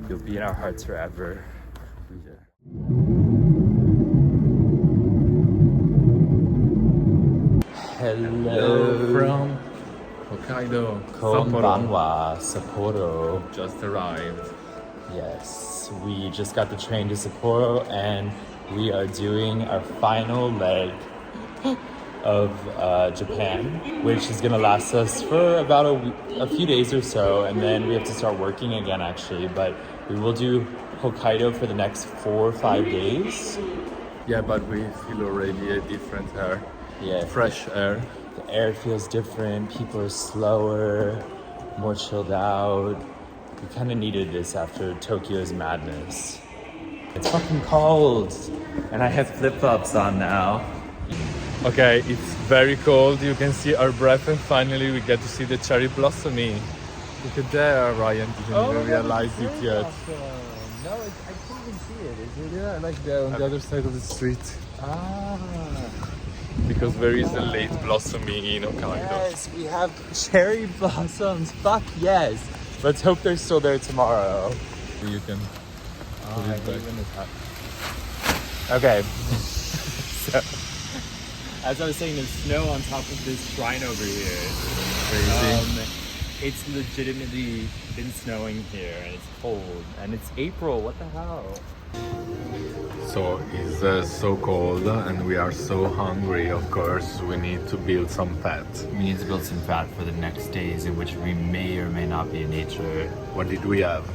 You'll be in our hearts forever. Hello from Hokkaido, Konbanwa, Sapporo. Just arrived. Yes, we just got the train to Sapporo and we are doing our final leg of Japan, which is gonna last us for about a few days or so, and then we have to start working again actually, but we will do Hokkaido for the next 4 or 5 days. Yeah, but we feel already a different air. Yeah, Fresh air. the air feels different, people are slower, more chilled out. We kind of needed this after Tokyo's madness. It's fucking cold, and I have flip-flops on now. Okay, it's very cold. You can see our breath, and finally we get to see the cherry blossoming. Look at there, Ryan didn't even realize it yet. No, I couldn't even see it. Is it? Yeah, like there on the other side of the street. Ah. Because there is a late blossoming in Hokkaido. Yes, we have cherry blossoms. Fuck yes. Let's hope they're still there tomorrow. You can put it back. Okay. So, as I was saying, there's snow on top of this shrine over here. Crazy. It's legitimately been snowing here, and it's cold, and it's April. What the hell? So it's so cold and we are so hungry. Of course, we need to build some fat. We need to build some fat for the next days in which we may or may not be in nature. What did we have?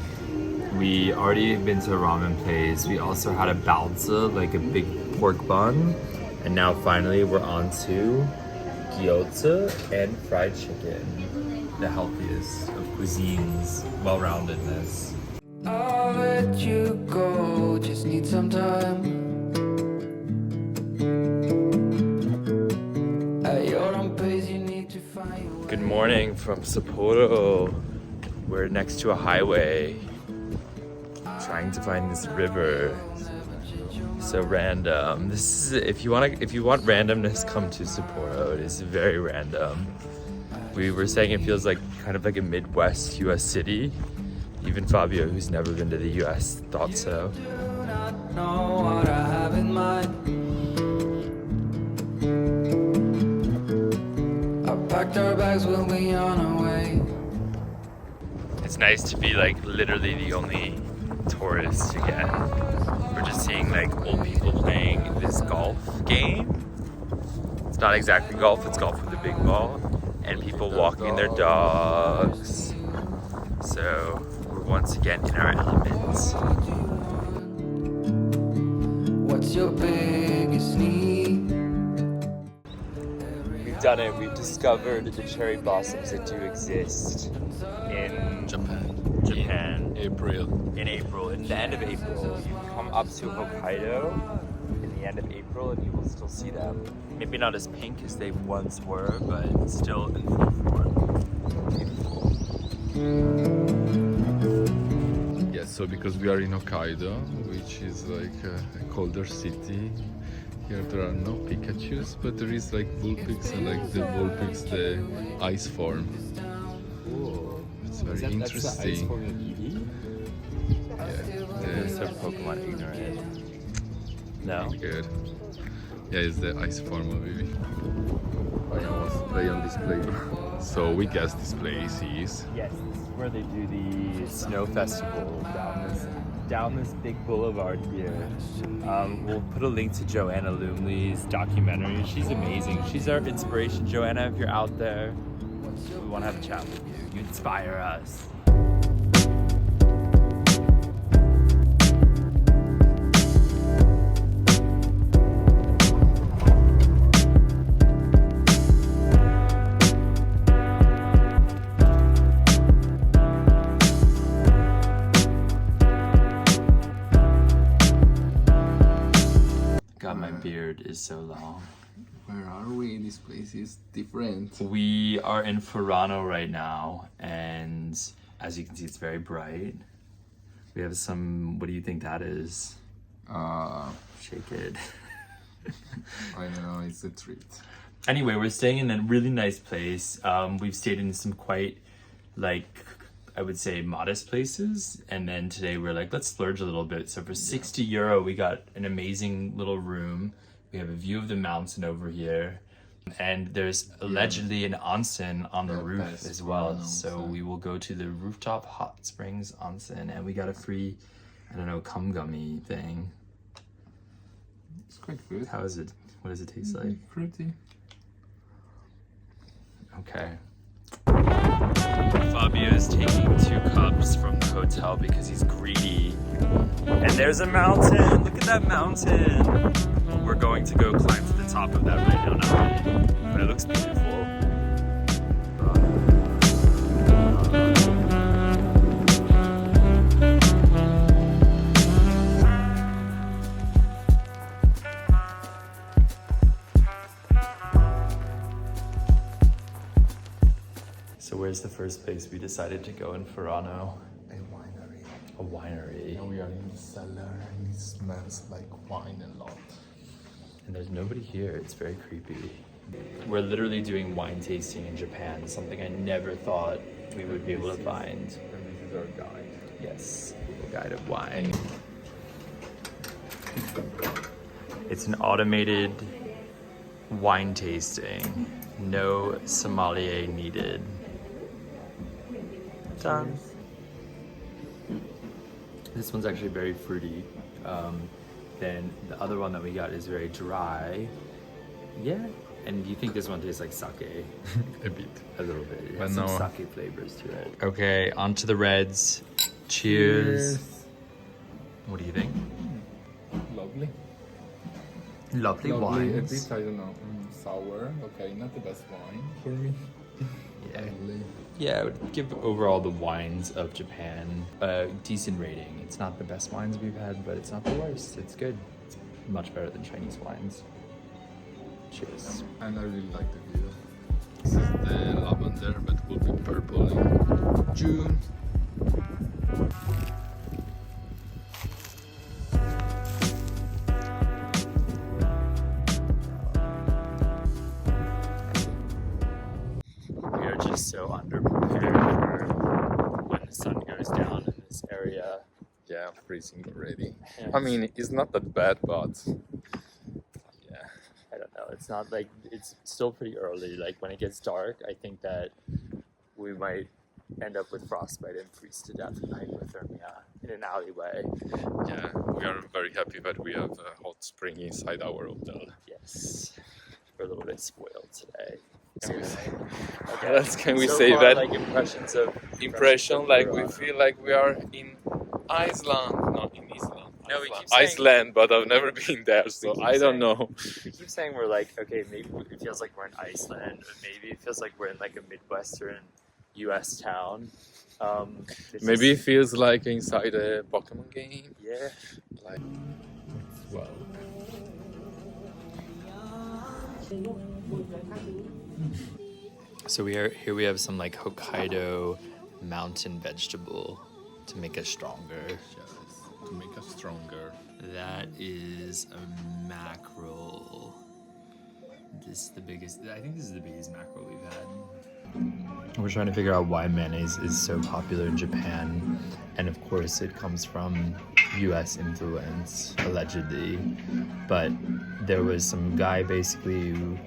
We already been to a ramen place. We also had a baozi, like a big pork bun. And now finally we're on to gyoza and fried chicken. The healthiest of cuisines, well-roundedness. I'll let you go, just need some time. At your own pace, you need to find your way. Good morning from Sapporo. We're next to a highway, trying to find this river. So random. This is if you want randomness, come to Sapporo. It is very random. We were saying it feels like kind of like a Midwest U.S. city. Even Fabio, who's never been to the U.S., thought so. Do not know what I have in mind. I packed our bags, we'll be on our way. It's nice to be like literally the only tourist again. We're just seeing like old people playing this golf game. It's not exactly golf, it's golf with a big ball. And people walking their dogs. So we're once again in our elements. What's your biggest need? We've done it. We've discovered the cherry blossoms that do exist in Japan. April. In April, in the end of April. You can come up to Hokkaido in the end of April and you will still see them. Maybe not as pink as they once were, but still in full form. Beautiful. Yes, so because we are in Hokkaido, which is like a colder city, here there are no Pikachus, but there is like Vulpix, and like the Vulpix, the ice form. Cool. It's very interesting. That's the ice form of Eevee? Yeah, They're so Pokemon ignorant. No? good. Yeah, it's the ice form of Eevee. I almost play on display. So we guess this place is. Yes, this is where they do the snow festival down this big boulevard here. We'll put a link to Joanna Lumley's documentary. She's amazing. She's our inspiration. Joanna, if you're out there, we want to have a chat with you. You inspire us. God, my beard is so long. Where are we? This place is different. We are in Furano right now, and as you can see, it's very bright. We have some, what do you think that is? Shake it. I know, it's a treat. Anyway, we're staying in a really nice place. We've stayed in some quite, like, I would say, modest places. And then today we're like, let's splurge a little bit. So for 60 euro, we got an amazing little room. We have a view of the mountain over here. And there's allegedly an onsen on the roof as well. So we will go to the rooftop hot springs onsen, and we got a free, I don't know, cum gummy thing. It's quite good. How is it? What does it taste like? Fruity. Okay. Fabio is taking 2 cups from the hotel because he's greedy. And there's a mountain! Look at that mountain! We're going to go climb to the top of that right now, not really, but it looks beautiful. So where's the first place we decided to go in Furano? A winery. A winery. And we are in the cellar and it smells like wine a lot. And there's nobody here. It's very creepy. We're literally doing wine tasting in Japan, something I never thought we would be able to find. And this is our guide. Yes, a guide of wine. It's an automated wine tasting. No sommelier needed. Done. This one's actually very fruity. Then the other one that we got is very dry. Yeah. And you think this one tastes like sake? A bit. A little bit. It But has some no. sake flavors to it. Okay, on to the reds. Cheers. What do you think? Lovely. Lovely A wines. bit, I don't know, sour. Okay, not the best wine for me. Yeah. Lovely. Yeah, I would give overall the wines of Japan a decent rating. It's not the best wines we've had, but it's not the worst. It's good. It's much better than Chinese wines. Cheers. And I really like the view. This is the lavender, but will be purple in June. We are just so underprepared for when the sun goes down in this area. Yeah, I'm freezing already. And I mean, it's not that bad, but yeah. I don't know. It's not like, it's still pretty early. Like when it gets dark, I think that we might end up with frostbite and freeze to death with hypothermia in an alleyway. Yeah, we are very happy that we have a hot spring inside our hotel. Yes, we're a little bit spoiled today. Can we Okay. Can we So say far, that? like impressions of Like we Furano. feel like we are in Iceland, not in Iceland. No, we Iceland. keep saying- Iceland, but I've never been there, so keep I don't saying- know. We keep saying we're like, okay, maybe it feels like we're in Iceland, or maybe it feels like we're in like a Midwestern U.S. town. It's Maybe it just- feels like inside a Pokemon game. yeah. Like, well, So here we have some like Hokkaido mountain vegetable to make us stronger. yes, to make us stronger. That is a mackerel. This is the biggest, I think this is the biggest mackerel we've had. We're trying to figure out why mayonnaise is so popular in Japan. And of course it comes from US influence, allegedly. But there was some guy basically who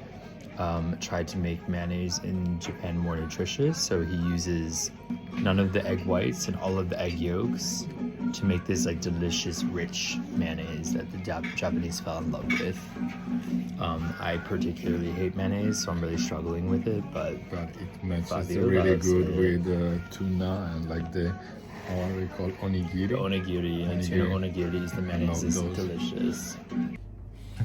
tried to make mayonnaise in Japan more nutritious. So he uses none of the egg whites and all of the egg yolks to make this like delicious, rich mayonnaise that the Japanese fell in love with. I particularly hate mayonnaise, so I'm really struggling with it, but it matches Fabio really loves good it. with tuna and like the, how are we called, onigiri? Onigiri, and tuna onigiri is the mayonnaise is Love those. delicious.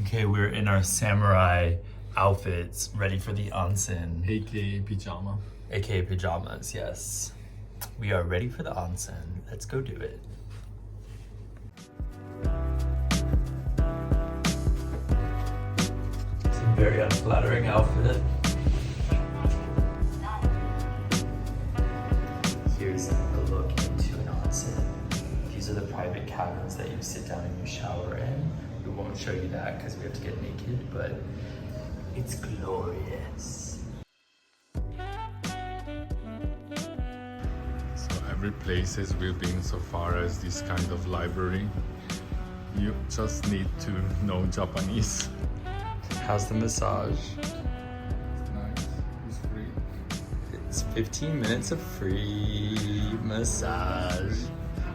Okay, we're in our samurai outfits, ready for the onsen, AKA pajama. aka pajamas, yes. We are ready for the onsen. Let's go do it. It's a very unflattering outfit. Here's a look into an onsen. These are the private cabins that you sit down and you shower in. We won't show you that because we have to get naked, but it's glorious. So every places we've been so far as this kind of library, you just need to know Japanese. How's the massage? Nice. It's free. It's 15 minutes of free massage.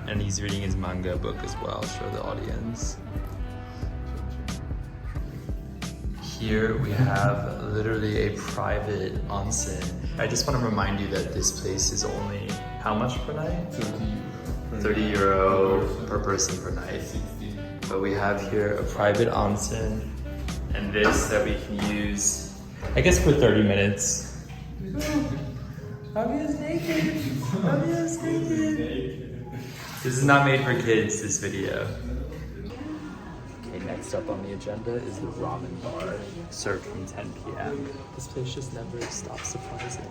And he's reading his manga book as well, show the audience. Here we have literally a private onsen. I just want to remind you that this place is only how much per night? 30 euro per person per night. But we have here a private onsen and this that we can use, I guess, for 30 minutes. Fabio's naked. Fabio's naked. This is not made for kids, this video. Okay, next up on the agenda is the ramen bar, served from 10 p.m. This place just never stops surprising.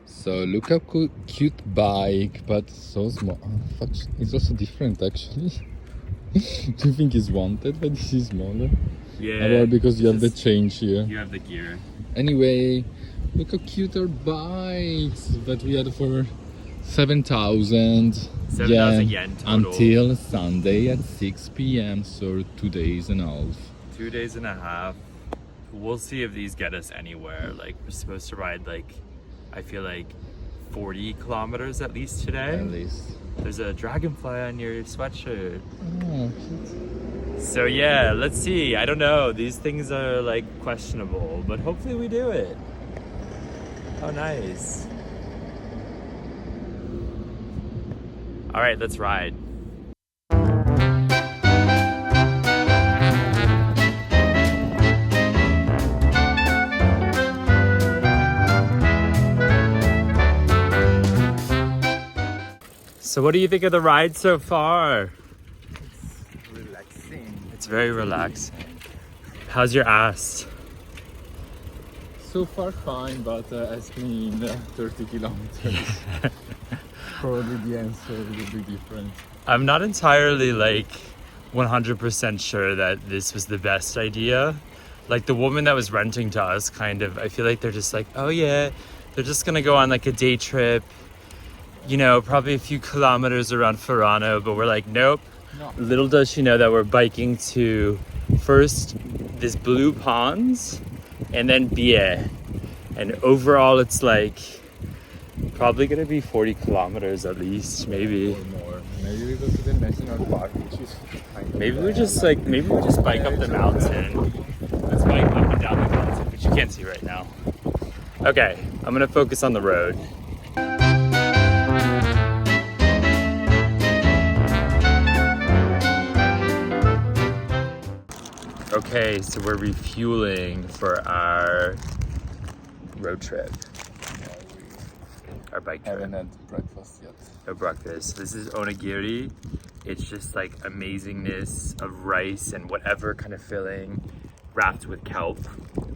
So look how cute bike, but so small. It's also different actually. Do you think it's wanted, but this is smaller? Yeah. Or because you have the change here. You have the gear. Anyway, look how cute our bikes that we had for 7,000. 7,000 yen total. Until Sunday at 6 p.m. So 2 days and a half. 2 days and a half. We'll see if these get us anywhere. Like, we're supposed to ride like, I feel like 40 kilometers at least today. At least. There's a dragonfly on your sweatshirt. Oh, cute. So yeah, let's see. I don't know. These things are like questionable, but hopefully we do it. Oh, nice. All right, let's ride. So what do you think of the ride so far? It's relaxing. It's very relaxing. How's your ass? So far fine, but ask me in 30 kilometers. Probably the answer will be different. I'm not entirely like 100% sure that this was the best idea. Like the woman that was renting to us kind of, I feel like they're just like, oh yeah, they're just gonna go on like a day trip, you know, probably a few kilometers around Furano, but we're like, nope. No. Little does she know that we're biking to first this blue ponds and then Biei. And overall it's like probably gonna be 40 kilometers at least, maybe. Or more. Maybe we go to the national park, which is kind of Maybe we just bike up the mountain. Let's bike up and down the mountain, which you can't see right now. Okay, I'm gonna focus on the road. Okay, so we're refueling for our road trip. Our bike trip. haven't had breakfast yet. No breakfast. This is onigiri. It's just like amazingness of rice and whatever kind of filling wrapped with kelp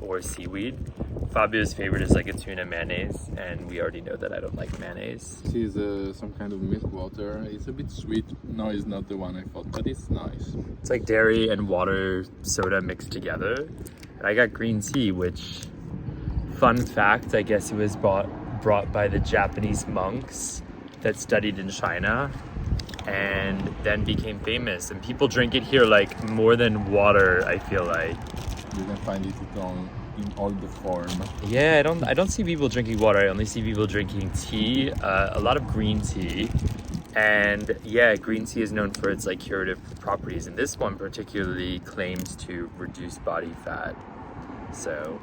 or seaweed. Fabio's favorite is like a tuna mayonnaise, and we already know that I don't like mayonnaise. This is some kind of milk water. It's a bit sweet. No, it's not the one I thought, but it's nice. It's like dairy and water soda mixed together. And I got green tea, which, fun fact, I guess it was brought by the Japanese monks that studied in China and then became famous. And people drink it here like more than water, I feel like. You can find it in all the form. Yeah, I don't see people drinking water. I only see people drinking tea, a lot of green tea. And yeah, green tea is known for its like curative properties. And this one particularly claims to reduce body fat. So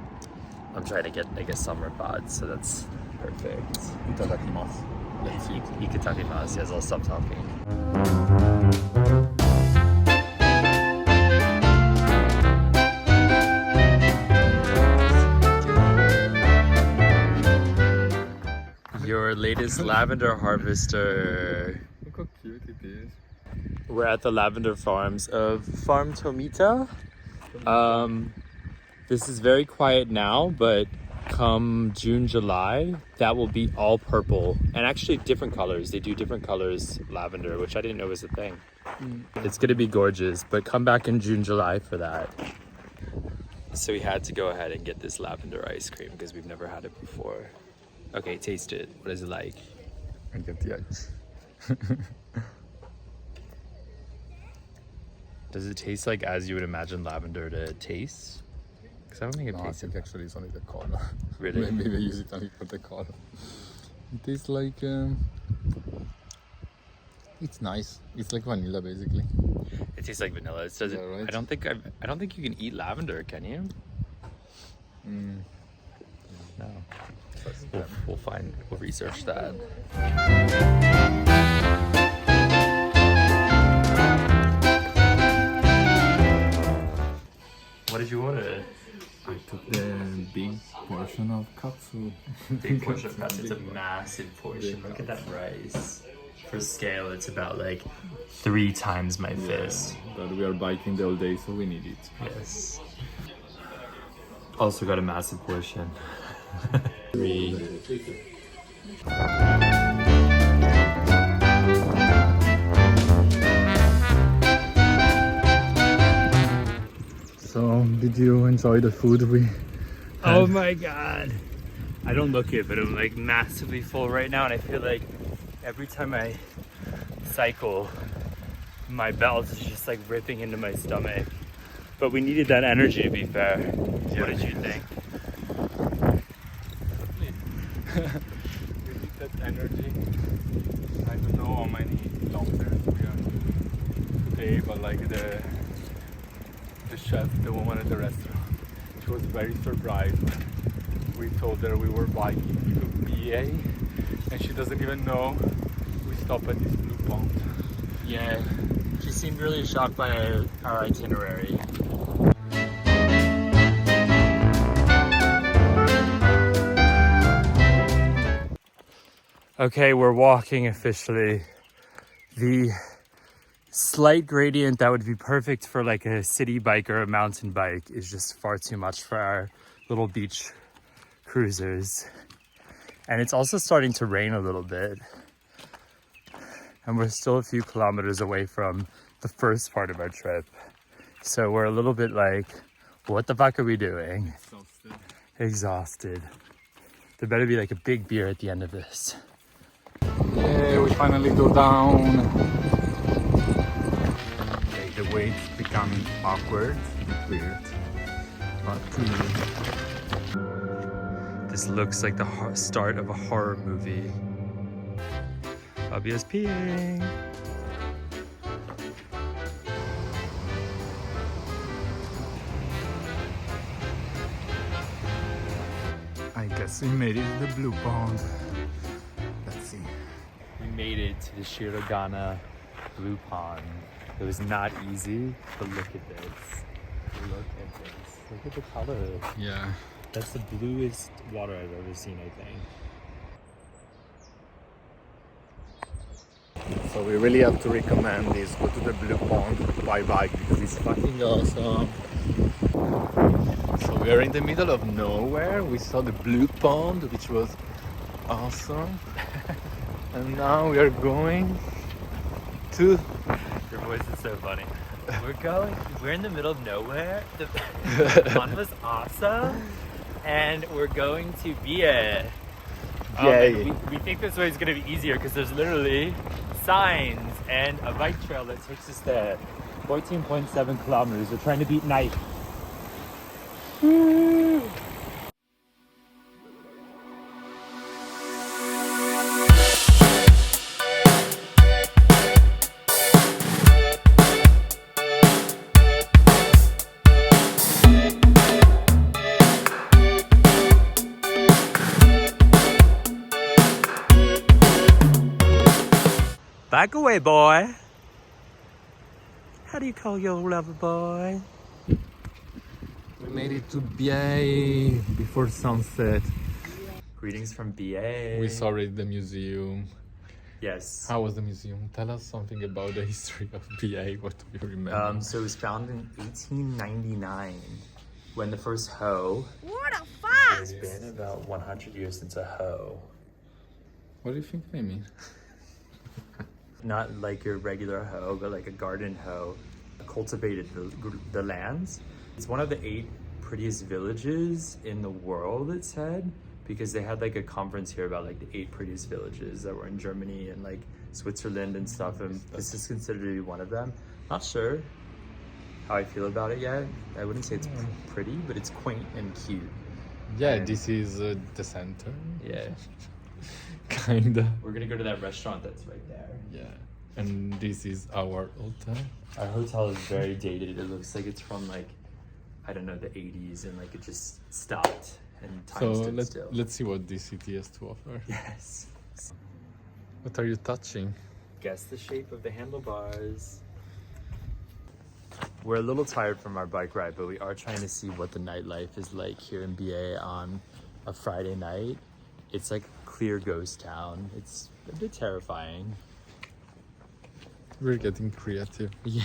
I'm trying to get, I guess, summer bod, so that's perfect. Itadakimasu. Let's eat. Ikitarimasu, yes, I'll stop talking. Your latest lavender harvester. Look how cute it is. We're at the lavender farms of Farm Tomita. This is very quiet now, but come June, July, that will be all purple and actually different colors. They do different colors lavender, which I didn't know was a thing. It's gonna be gorgeous, but come back in June, July for that. So we had to go ahead and get this lavender ice cream because we've never had it before. Okay, taste it. What is it like? I get the ice. Does it taste like as you would imagine lavender to taste? Because I don't think it No, I tastes think actually it's only the color. Really? Maybe they use it only for the color. It tastes like it's nice. It's like vanilla basically. It tastes like vanilla. It does it. Yeah, right? I don't think you can eat lavender, can you? No. We'll research that. What did you order? I took the big portion of katsu. Big portion of pasta. It's a massive portion. Look at that rice. For scale, it's about like 3 times my fist. But we are biking the whole day, so we need it. Yes. Also got a massive portion. 3. So, did you enjoy the food we had? Oh my god. I don't look it, but I'm like massively full right now, and I feel like every time I cycle, my belt is just like ripping into my stomach. But we needed that energy, to be fair. What did you think? We need that energy. I don't know how many kilometers we are doing today, but like the chef, the woman at the restaurant, she was very surprised. We told her we were biking to Biei, and she doesn't even know we stopped at this blue pond. Yeah, she seemed really shocked by our itinerary. Okay, we're walking officially. The slight gradient that would be perfect for like a city bike or a mountain bike is just far too much for our little beach cruisers. And it's also starting to rain a little bit. And we're still a few kilometers away from the first part of our trip. So we're a little bit like, what the fuck are we doing? Exhausted. There better be like a big beer at the end of this. Yeah, we finally go down. Okay, the wait's becoming awkward, weird, but This looks like the start of a horror movie. Fabia's peeing. I guess we made it to the blue pond. Let's see. We made it to the Shirogane Blue Pond. It was not easy, but look at this. Look at this. Look at the color. Yeah. That's the bluest water I've ever seen, I think. So we really have to recommend this. Go to the blue pond by bike because it's fucking awesome. So we are in the middle of nowhere. We saw the blue pond, which was awesome. And now we are going to... Your voice is so funny. We're in the middle of nowhere. The pond was awesome. And we're going to Biei. Yay. We think this way is going to be easier because there's literally signs and a bike trail that takes us there. 14.7 kilometers. We're trying to beat night. Back away, boy. How do you call your lover, boy? We made it to Biei before sunset. Greetings from Biei. We saw already the museum. Yes. How was the museum? Tell us something about the history of Biei. What do you remember? So it was founded in 1899 when the first hoe. What a fuck! It's been about 100 years since a hoe. What do you think they mean? Not like your regular hoe, but like a garden hoe. Cultivated the lands. It's one of the 8 prettiest villages in the world, it said, because they had like a conference here about like the 8 prettiest villages that were in Germany and like Switzerland and stuff, and this is considered to be one of them. Not sure how I feel about it yet. I wouldn't say it's pretty, but it's quaint and cute. Yeah, And this is the center. yeah, Kinda. we're gonna go to that restaurant that's right there. Yeah. And this is our hotel. Our hotel is very dated. It looks like it's from like, I don't know, the 80s, and like it just stopped and time So stood still. let's see what this city has to offer. Yes. What are you touching? Guess the shape of the handlebars. We're a little tired from our bike ride, but we are trying to see what the nightlife is like here in Biei on a Friday night. It's like a clear ghost town. It's a bit terrifying. We're getting creative. Yeah.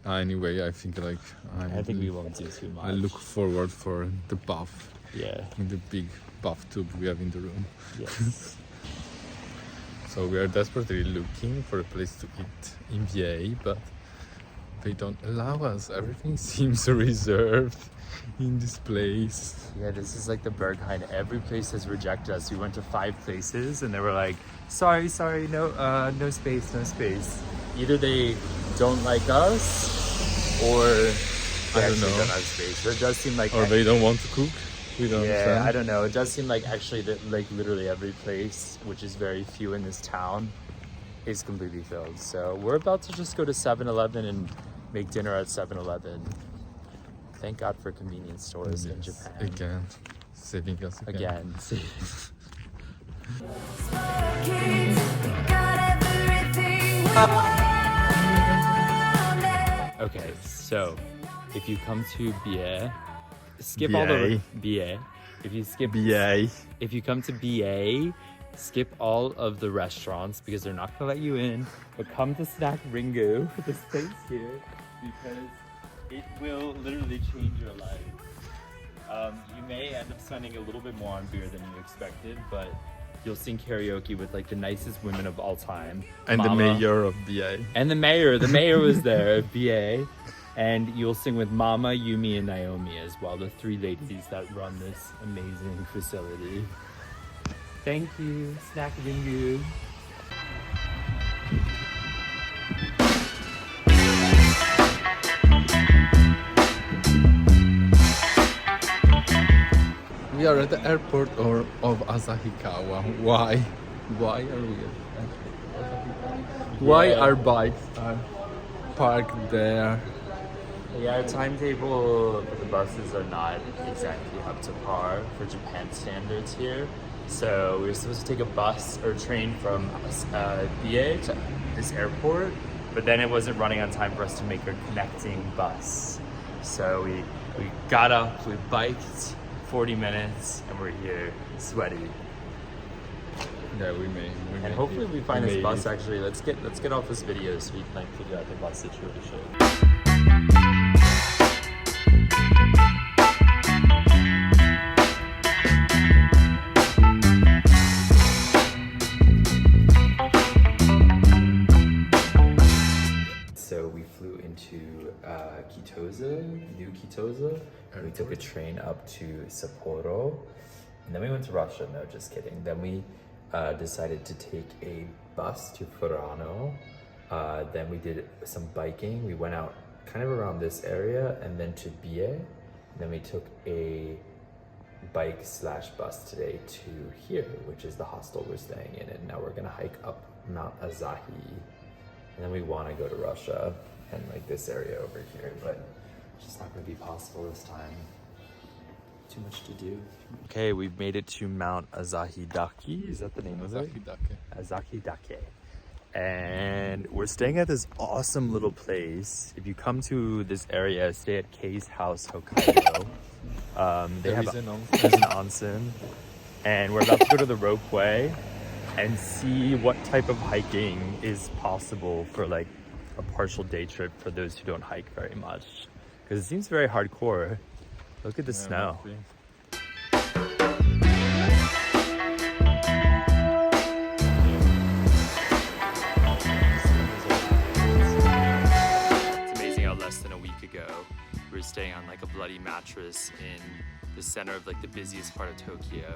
Anyway, I think like I think we won't do too much. I look forward for the bath Yeah. in the big bathtub we have in the room. Yes. So we are desperately looking for a place to eat in Biei, but they don't allow us. Everything seems reserved in this place. Yeah, this is like the Berghain. Every place has rejected us. We went to 5 places and they were like, sorry, no space. Either they don't like us or they I don't actually know. don't have space. It does seem like Or they don't want to cook. We don't yeah, understand. I don't know. It does seem like actually that like literally every place, which is very few in this town, is completely filled. So we're about to just go to 7-Eleven and make dinner at 7-Eleven. Thank God for convenience stores in Yes, Japan. Again, saving us again. Again. Okay, so if you come to Biei, skip all the Biei. If you skip Biei. If you come to Biei, skip all of the restaurants because they're not gonna let you in. But come to Snack Ringu, this place here, because it will literally change your life. You may end up spending a little bit more on beer than you expected, but you'll sing karaoke with like the nicest women of all time. And Mama. the mayor of Biei. And the mayor was there at BA. And you'll sing with Mama, Yumi, and Naomi as well, the 3 ladies that run this amazing facility. Thank you, Snack Ringu. We are at the airport of Asahikawa. Why? Why are we at the airport of Asahikawa? Why Yeah. our bikes are parked there? Yeah, our timetable for the buses are not exactly up to par for Japan standards here. So we were supposed to take a bus or train from Biei to this airport, but then it wasn't running on time for us to make our connecting bus. So we got up, we biked 40 minutes, and we're here sweaty. Yeah, we may. And hopefully we find this made bus it. actually. Let's get off this video so we can like figure out the bus situation. So we flew into New Kitoza, and we took a train up to Sapporo, and then we went to Russia. No, just kidding. Then we decided to take a bus to Furano. Then we did some biking. We went out kind of around this area, and then to Biei. Then we took a bike/bus today to here, which is the hostel we're staying in, and now we're gonna hike up Mount Asahi. And then we want to go to Russia and like this area over here, but it's just not going to be possible this time. Too much to do. Okay, we've made it to Mount Asahidake. Is that the name of it? Asahidake. Asahidake. And we're staying at this awesome little place. If you come to this area, stay at Kei's House Hokkaido. There's an onsen. And we're about to go to the ropeway and see what type of hiking is possible for like a partial day trip for those who don't hike very much. Because it seems very hardcore. Look at the snow. It's amazing how less than a week ago we were staying on like a bloody mattress in the center of like the busiest part of Tokyo,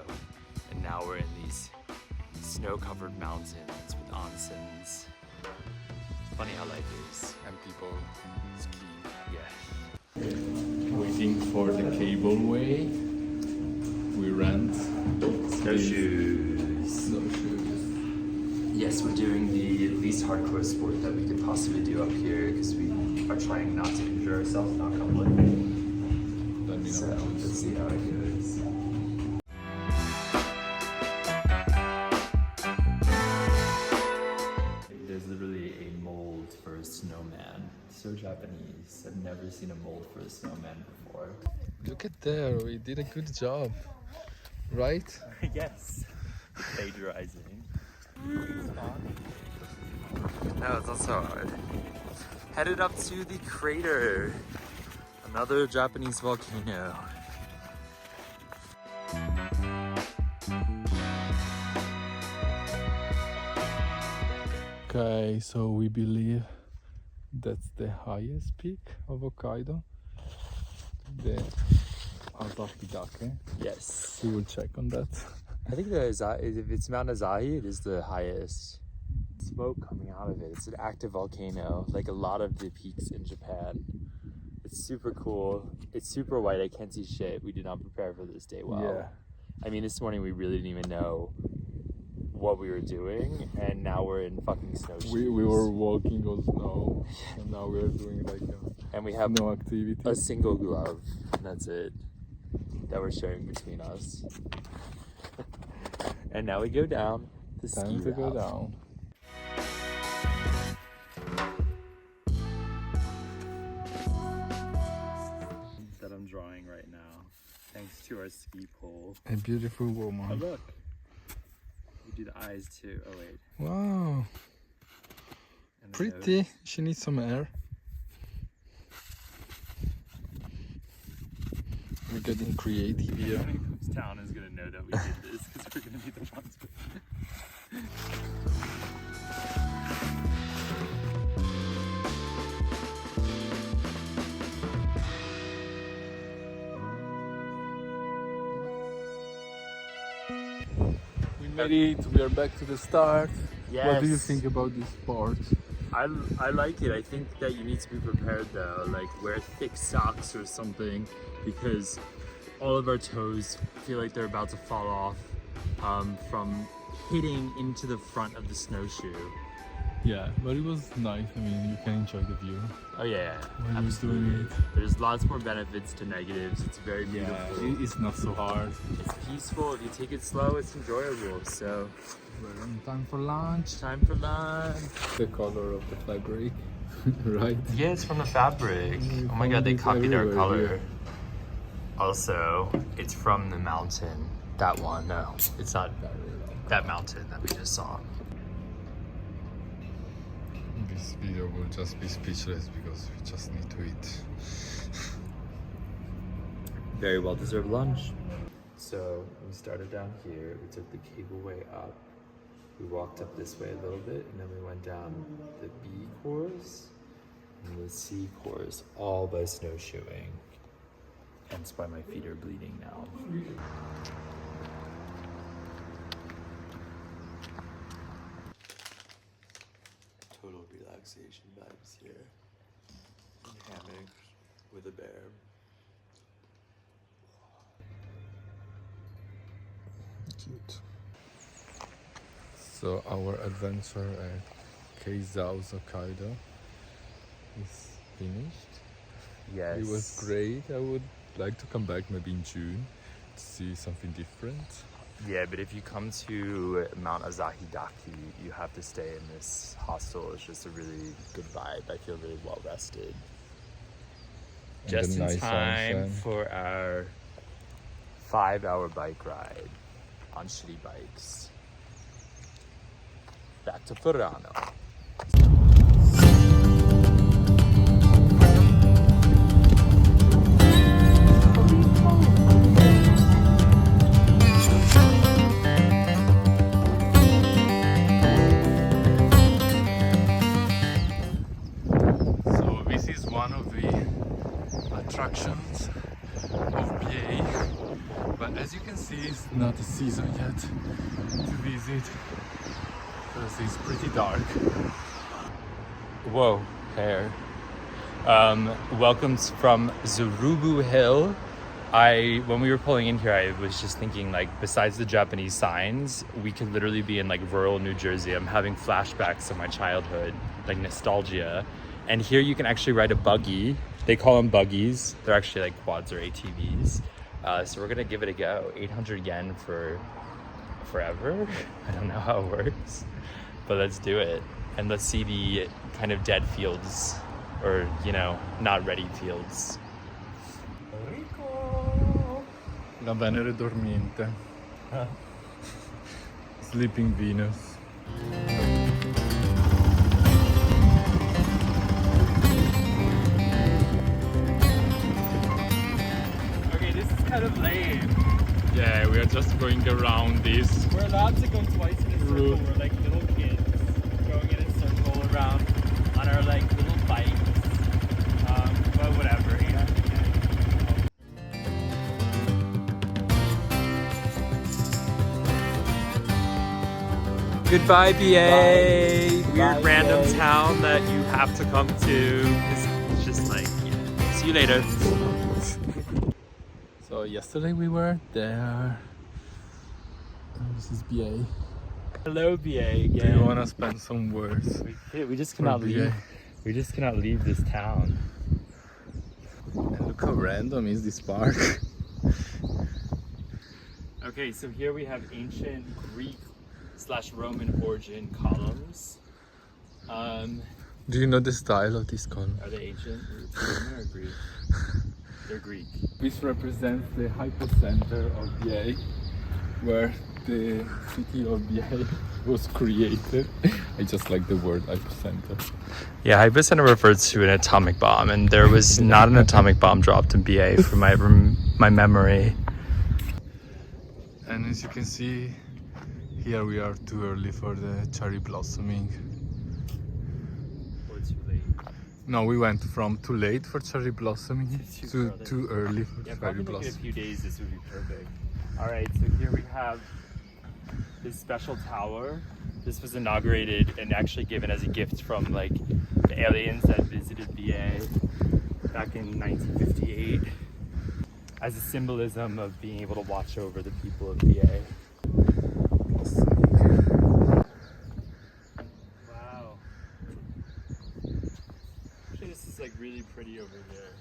and now we're in these snow-covered mountains with onsens. Funny how life is. And people ski. Yeah. Waiting for the cableway. We rent Snowshoes. snowshoes. Yes, we're doing the least hardcore sport that we could possibly do up here because we are trying not to injure ourselves, knock on wood. Let me So know. let's see how it goes. There's literally a mold for a snowman. So Japanese. I've never seen a mold for a snowman before. Look at there, we did a good job, right? Yes. Plagiarizing. No, it's not so hard. Headed up to the crater. Another Japanese volcano. Okay, so we believe that's the highest peak of Hokkaido. The Asahidake. Yes. We will check on that. I think if it's Mount Asahi, it is the highest. Smoke coming out of it. It's an active volcano, like a lot of the peaks in Japan. It's super cool. It's super white. I can't see shit. We did not prepare for this day well. Yeah. I mean, this morning we really didn't even know what we were doing, and now we're in fucking snowshoes. We were walking on snow, and now we are doing like and we have no activity. a single glove, and that's it, that we're sharing between us. And now we go down the ski Time to go route. down. That I'm drawing right now, thanks to our ski pole. A beautiful woman. Oh look, we do the eyes too. Oh wait, Wow, and the pretty. nose. She needs some air. We're getting creative here. Anyone who comes down is gonna know that we did this because we're gonna be the ones. We made it. We are back to the start. Yes. What do you think about this part? I like it. I think that you need to be prepared though, like wear thick socks or something, because all of our toes feel like they're about to fall off from hitting into the front of the snowshoe. Yeah, but it was nice. I mean, you can enjoy the view. Oh yeah, When you're absolutely. doing it. There's lots more benefits to negatives. It's very beautiful. It's not so hard. It's peaceful. If you take it slow, it's enjoyable. So, We're on time for lunch. time for lunch. The color of the fabric, right? Yeah, it's from the fabric. Oh my god, they It's copied our everywhere color. here. Also, it's from the mountain. That one, no, it's not that mountain that we just saw. This video will just be speechless because we just need to eat. Very well deserved lunch. So we started down here, we took the cableway up, we walked up this way a little bit, and then we went down the B course and the C course, all by snowshoeing. Hence why my feet are bleeding now. Total relaxation vibes here. Hammock with a bear. Cute. So our adventure at Keizao's Hokkaido is finished. Yes. It was great. I would like to come back maybe in June to see something different. Yeah, but if you come to Mount Asahidake, you have to stay in this hostel. It's just a really good vibe. I feel really well rested. And Just a in nice time onsen. for our 5-hour bike ride on shitty bikes. Back to Furano. So this is one of the attractions season yet to visit because it's pretty dark. Whoa, hair. Welcome from Zurubu Hill. When we were pulling in here, I was just thinking, like, besides the Japanese signs, we could literally be in like rural New Jersey. I'm having flashbacks of my childhood, like nostalgia. And here you can actually ride a buggy. They call them buggies. They're actually like quads or ATVs. So we're gonna give it a go. 800 yen for forever. I don't know how it works, but let's do it. And let's see the kind of dead fields, or, you know, not ready fields. La Venere dormiente. Sleeping Venus. Okay, this is kind of lame. Yeah, we are just going around this. We're allowed to go twice in a circle. Route. We're like little kids going in a circle around on our like little bikes. But whatever. Yeah. Goodbye, Biei. Weird random town that you have to come to. It's just like, yeah. See you later. So yesterday we were there. This is Biei. Hello, Biei. Do Again. you want to spend some words? We just cannot for leave. Biei? We just cannot leave this town. And look how random is this park. Okay, so here we have ancient Greek/Roman origin columns. Do you know the style of this column? Are they ancient? Roman or Greek? They're Greek. This represents the hypocenter of Biei, where the city of Biei was created. I just like the word hypocenter. Yeah, hypocenter refers to an atomic bomb, and there was not an atomic bomb dropped in Biei from my memory. And as you can see, here we are too early for the cherry blossoming. Or too late. No, we went from too late for cherry blossoming Too to early. too early for Yeah, cherry probably like in a blossom. few days this would be perfect. All right, so here we have this special tower. This was inaugurated and actually given as a gift from like the aliens that visited Biei back in 1958 as a symbolism of being able to watch over the people of Biei. Wow. Actually, this is like really pretty over there.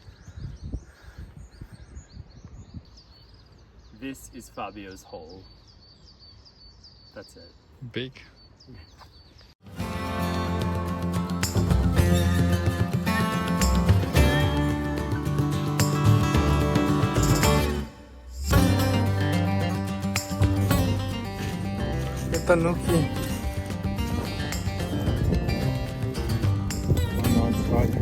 This is Fabio's hole. That's it. Big. Tanuki. Oh no, it's right.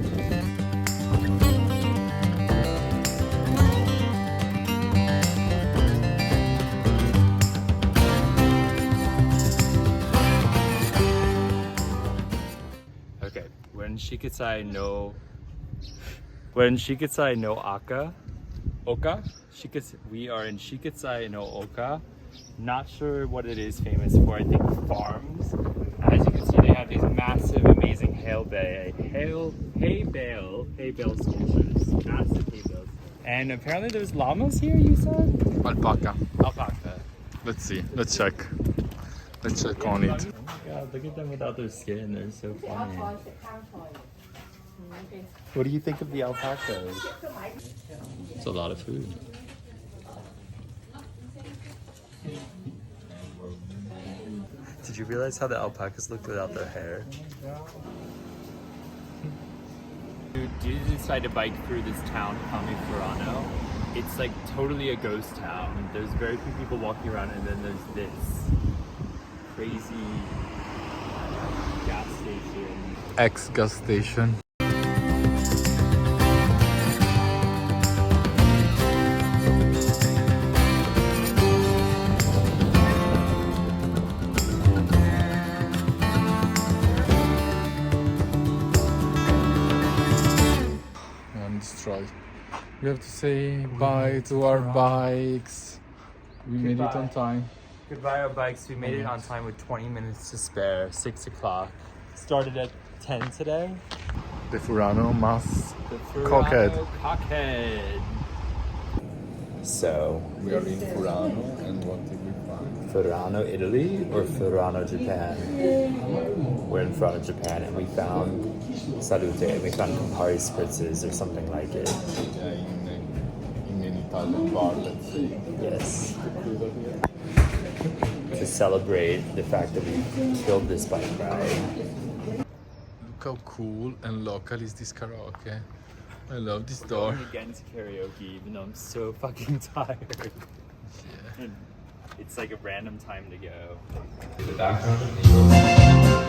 Okay, when Shikitsai no Oka, we are in Shikitsai no Oka. Not sure what it is famous for. I think farms. As you can see, they have these massive, amazing hay bale sculptures. Massive hay bales. And apparently there's llamas here, you said? Alpaca. Alpaca. Let's see. Let's check. Let's check on it. Oh my god, look at them without their skin. They're so funny. What do you think of the alpacas? It's a lot of food. Did you realize how the alpacas looked without their hair? Did you decide to bike through this town called Furano? It's like totally a ghost town. There's very few people walking around, and then there's this crazy gas station. Ex-gas station. Destroyed. We have to say bye to our bikes. We made it on time. Goodbye, our bikes. We made it on time with 20 minutes to spare. 6 o'clock. Started at 10 today. The Furano Mass The Cockhead. Cockhead. So, We are in Furano, and what did we find? Furano, Italy or Furano, Japan? We're in Furano, Japan, and we found Salute. We found Campari Spritzes or something like it. Yeah, in an Italian bar, let's say. Yes. To celebrate the fact that we killed this bike ride. Look how cool and local is this karaoke. I love this door. Going again to karaoke, even though I'm so fucking tired. Yeah. And it's like a random time to go. The background.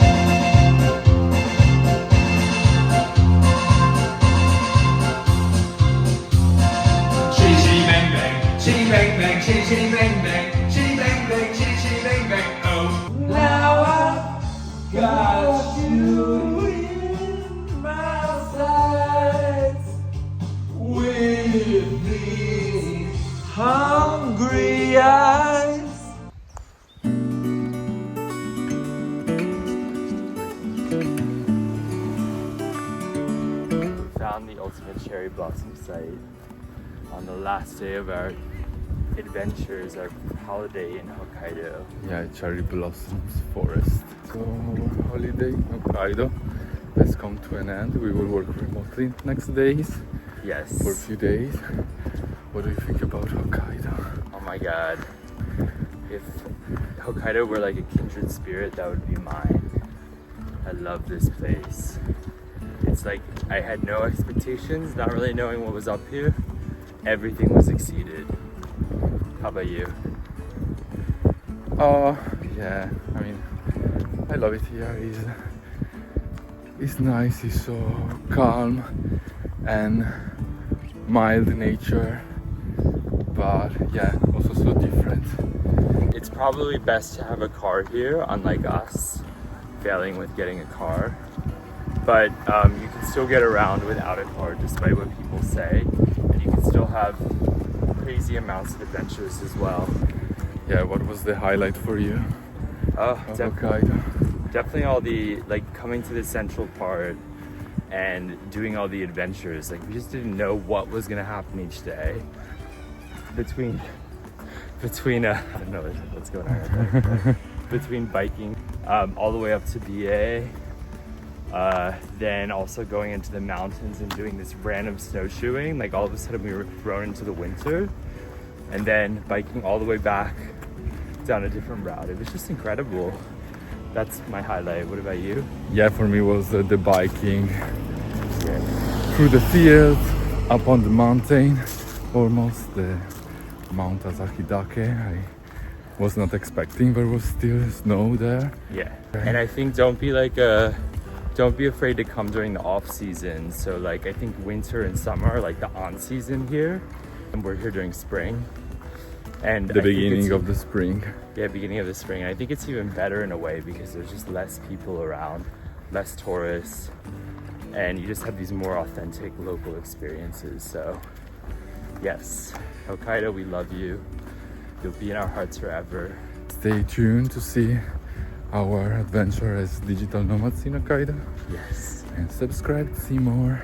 Chitty chitty bang bang, chitty bang bang, chitty chitty bang bang, chitty bang bang, chitty chitty bang bang. Oh, now I got you in my sights with these hungry eyes. We found the ultimate cherry blossom site on the last day of our adventures, our holiday in Hokkaido. Yeah, cherry blossoms forest. So our holiday in Hokkaido has come to an end. We will work remotely next days Yes. for a few days. What do you think about Hokkaido? Oh my god. If Hokkaido were like a kindred spirit, that would be mine. I love this place. It's like I had no expectations, not really knowing what was up here. Everything was exceeded. How about you? Yeah, I mean, I love it here. It's nice, it's so calm and mild nature, but yeah, also so different. It's probably best to have a car here, unlike us failing with getting a car. But you can still get around without a car, despite what people say. And you can still have crazy amounts of adventures as well. Yeah, what was the highlight for you Oh, of Hokkaido? definitely all the, like, coming to the central part and doing all the adventures. Like, we just didn't know what was gonna happen each day. Between I don't know what's going on right there. Between biking all the way up to Biei, then also going into the mountains and doing this random snowshoeing. Like, all of a sudden we were thrown into the winter, and then biking all the way back down a different route. It was just incredible. That's my highlight. What about you? Yeah, for me was the biking through the fields, up on the mountain, almost the Mount Asahidake. I was not expecting there was still snow there. Yeah. And I think don't be afraid to come during the off season. So like, I think winter and summer are like the on season here, and we're here during spring. And The I think beginning it's- of the spring. Yeah, beginning of the spring. I think it's even better in a way because there's just less people around, less tourists, and you just have these more authentic local experiences. So yes, Hokkaido, we love you. You'll be in our hearts forever. Stay tuned to see our adventure as digital nomads in Hokkaido, Yes. and subscribe to see more.